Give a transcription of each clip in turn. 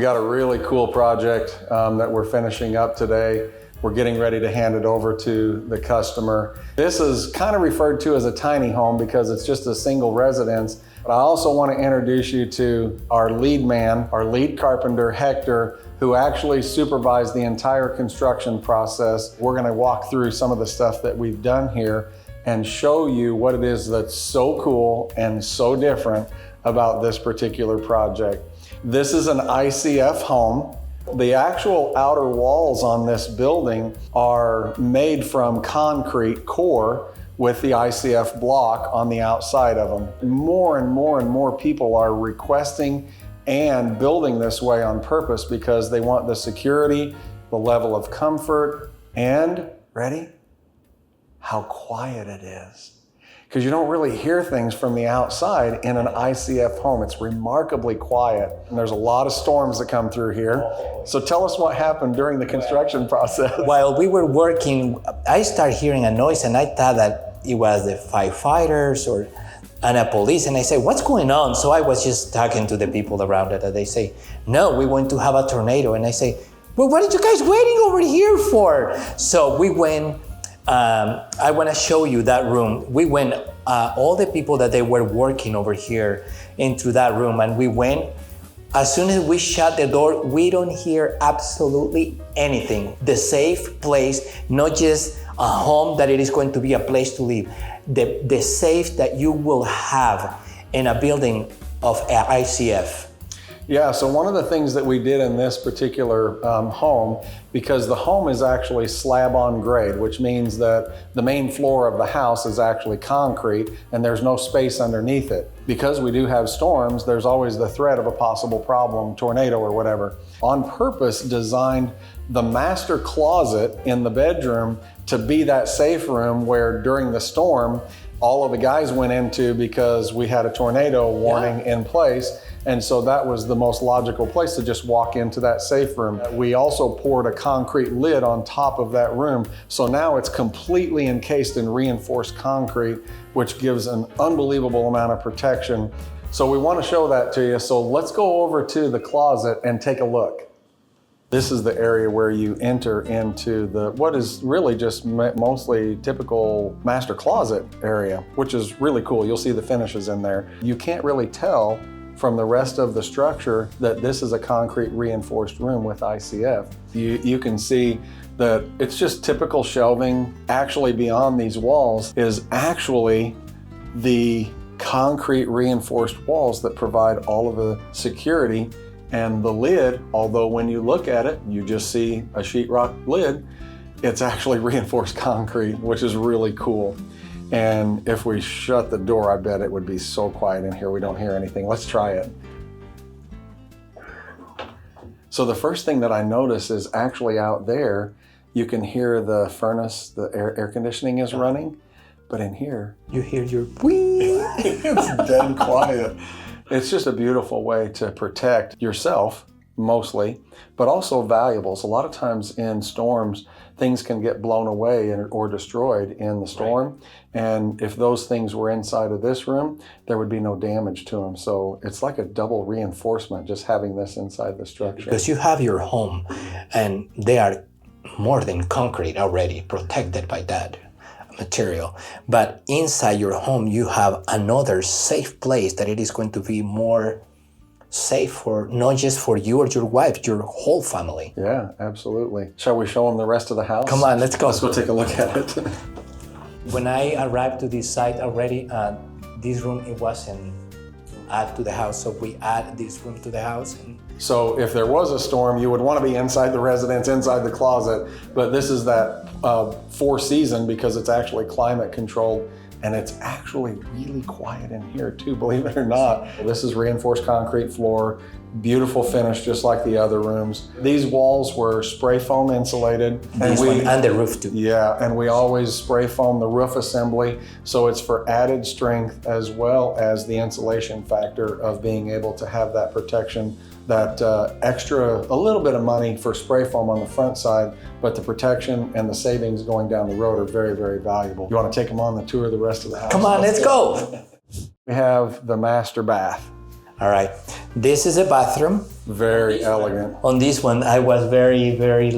We got a really cool project that we're finishing up today. We're getting ready to hand it over to the customer. This is kind of referred to as a tiny home because it's just a single residence. But I also want to introduce you to our lead man, our lead carpenter, Hector, who actually supervised the entire construction process. We're going to walk through some of the stuff that we've done here and show you what it is that's so cool and so different about this particular project. This is an ICF home. The actual outer walls on this building are made from concrete core with the ICF block on the outside of them. More and more people are requesting and building this way on purpose because they want the security, the level of comfort, and, ready? How quiet it is. Because you don't really hear things from the outside in an ICF home. It's remarkably quiet. And there's a lot of storms that come through here. So tell us what happened during the construction process. While we were working, I started hearing a noise and I thought that it was the firefighters and a police. And I said, what's going on? So I was just talking to the people around it and they say, no, we're going to have a tornado. And I say, well, what are you guys waiting over here for? So we went. I want to show you that room. We went, all the people that they were working over here into that room, and we went. As soon as we shut the door, we don't hear absolutely anything. The safe place, not just a home that it is going to be a place to live. The safe that you will have in a building of ICF. Yeah, so one of the things that we did in this particular home, because the home is actually slab on grade, which means that the main floor of the house is actually concrete and there's no space underneath it. Because we do have storms, there's always the threat of a possible problem, tornado or whatever. On purpose designed the master closet in the bedroom to be that safe room where during the storm, all of the guys went into because we had a tornado warning in place. And so that was the most logical place to just walk into that safe room. We also poured a concrete lid on top of that room. So now it's completely encased in reinforced concrete, which gives an unbelievable amount of protection. So we want to show that to you. So let's go over to the closet and take a look. This is the area where you enter into what is really just mostly typical master closet area, which is really cool. You'll see the finishes in there. You can't really tell from the rest of the structure that this is a concrete reinforced room with ICF. You can see that it's just typical shelving. Actually beyond these walls is actually the concrete reinforced walls that provide all of the security. And the lid, although when you look at it, you just see a sheetrock lid, it's actually reinforced concrete, which is really cool. And if we shut the door, I bet it would be so quiet in here we don't hear anything. Let's try it. So the first thing that I notice is actually out there, you can hear the furnace, the air conditioning is running, but in here, you hear your whee. It's dead quiet. It's just a beautiful way to protect yourself, mostly, but also valuables. A lot of times in storms, things can get blown away or destroyed in the storm. Right. And if those things were inside of this room, there would be no damage to them. So it's like a double reinforcement just having this inside the structure. Because you have your home and they are more than concrete already, protected by that material. But inside your home, you have another safe place that it is going to be more safe for not just for you or your wife, your whole family. Yeah, absolutely. Shall we show them the rest of the house? Come on, let's go. Let's go take a look at it. When I arrived to this site already, this room, it wasn't add to the house, so we add this room to the house. So if there was a storm, you would want to be inside the residence, inside the closet, but this is that four season because it's actually climate controlled. And it's actually really quiet in here too, believe it or not. This is reinforced concrete floor, beautiful finish just like the other rooms. These walls were spray foam insulated. And the roof too. Yeah, and we always spray foam the roof assembly, so it's for added strength as well as the insulation factor of being able to have that protection, that extra, a little bit of money for spray foam on the front side, but the protection and the savings going down the road are very, very valuable. You want to take them on the tour of the rest of the house? Come on, let's go. We have the master bath. All right. This is a bathroom. Very elegant. On this one, I was very, very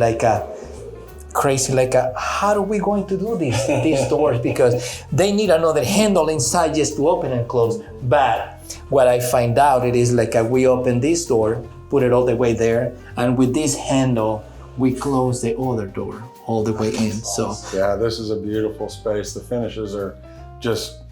crazy, how are we going to do these doors? Because they need another handle inside just to open and close. But what I find out, it is we open this door, put it all the way there, and with this handle, we close the other door all the way in. So yeah, this is a beautiful space. The finishes are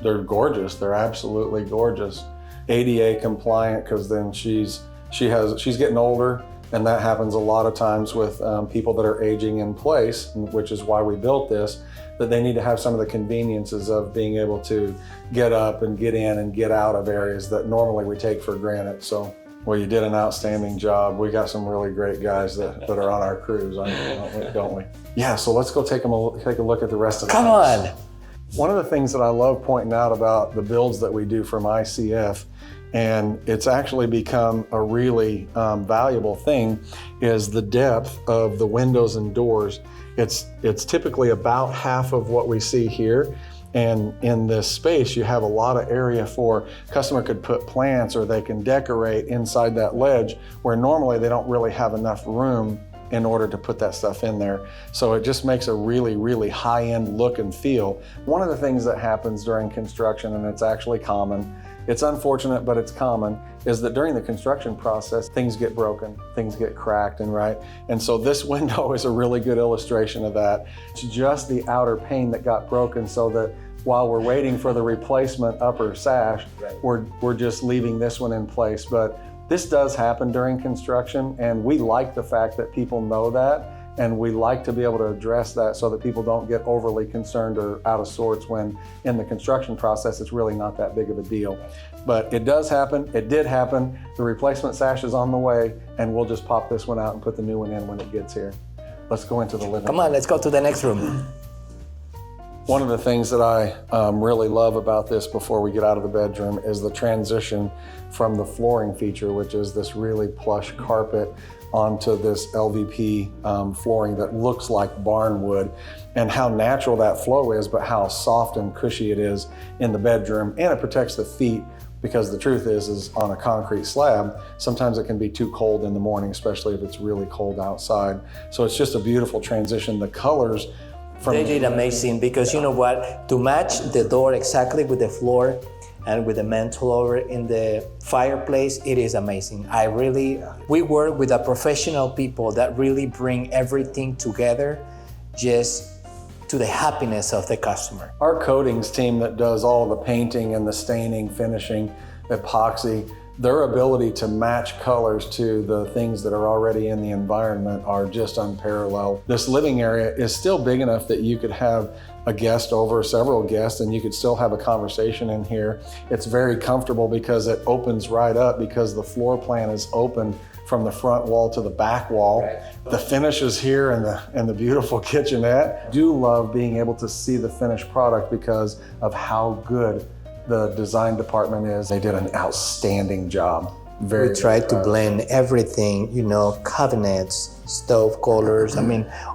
they're gorgeous. They're absolutely gorgeous. ADA compliant, because then she's getting older, and that happens a lot of times with people that are aging in place, which is why we built this, that they need to have some of the conveniences of being able to get up and get in and get out of areas that normally we take for granted. So, well, you did an outstanding job. We got some really great guys that are on our crews, don't we? Yeah, so let's go take a look at the rest of the house. Come on. One of the things that I love pointing out about the builds that we do from ICF, and it's actually become a really valuable thing, is the depth of the windows and doors. It's typically about half of what we see here. And in this space, you have a lot of area for customer could put plants, or they can decorate inside that ledge, where normally they don't really have enough room in order to put that stuff in there. So it just makes a really, really high-end look and feel. One of the things that happens during construction, and it's actually common, it's unfortunate, but it's common, is that during the construction process, things get broken, things get cracked, and so this window is a really good illustration of that. It's just the outer pane that got broken, so that while we're waiting for the replacement upper sash, we're just leaving this one in place. But this does happen during construction, and we like the fact that people know that, and we like to be able to address that so that people don't get overly concerned or out of sorts when in the construction process it's really not that big of a deal. But it does happen, it did happen. The replacement sash is on the way, and we'll just pop this one out and put the new one in when it gets here. Let's go into the living room. Come on, let's go to the next room. One of the things that I really love about this before we get out of the bedroom is the transition from the flooring feature, which is this really plush carpet, onto this LVP flooring that looks like barn wood, and how natural that flow is, but how soft and cushy it is in the bedroom, and it protects the feet, because the truth is on a concrete slab, sometimes it can be too cold in the morning, especially if it's really cold outside. So it's just a beautiful transition. The colors They did amazing, because you know what? To match the door exactly with the floor and with the mantle over in the fireplace, it is amazing. We work with professional people that really bring everything together just to the happiness of the customer. Our coatings team that does all the painting and the staining, finishing, epoxy, their ability to match colors to the things that are already in the environment are just unparalleled. This living area is still big enough that you could have a guest over, several guests, and you could still have a conversation in here. It's very comfortable because it opens right up, because the floor plan is open from the front wall to the back wall. Right. The finishes here and the beautiful kitchenette. I do love being able to see the finished product because of how good the design department is. They did an outstanding job. We tried to blend everything, cabinets, stove colors,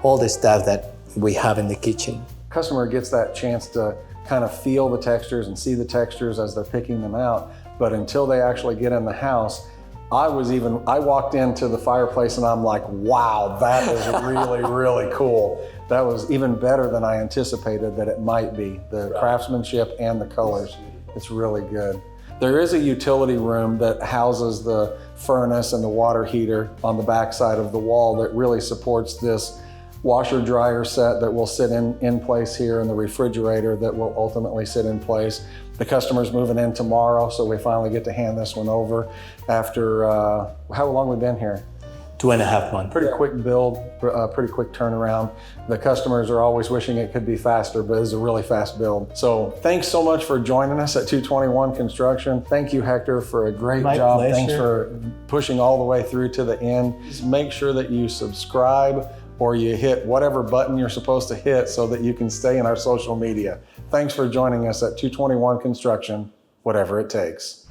all the stuff that we have in the kitchen. Customer gets that chance to kind of feel the textures and see the textures as they're picking them out, but until they actually get in the house, I walked into the fireplace and I'm like, wow, that is really, really cool. That was even better than I anticipated that it might be. The craftsmanship and the colors, it's really good. There is a utility room that houses the furnace and the water heater on the back side of the wall that really supports this washer dryer set that will sit in place here, and the refrigerator that will ultimately sit in place. The customer's moving in tomorrow, so we finally get to hand this one over after, how long have we been here? 2.5 months. Pretty quick build, pretty quick turnaround. The customers are always wishing it could be faster, but it's a really fast build. So thanks so much for joining us at 221 Construction. Thank you, Hector, for a great job. Pleasure. Thanks for pushing all the way through to the end. Just make sure that you subscribe or you hit whatever button you're supposed to hit so that you can stay in our social media. Thanks for joining us at 221 Construction, whatever it takes.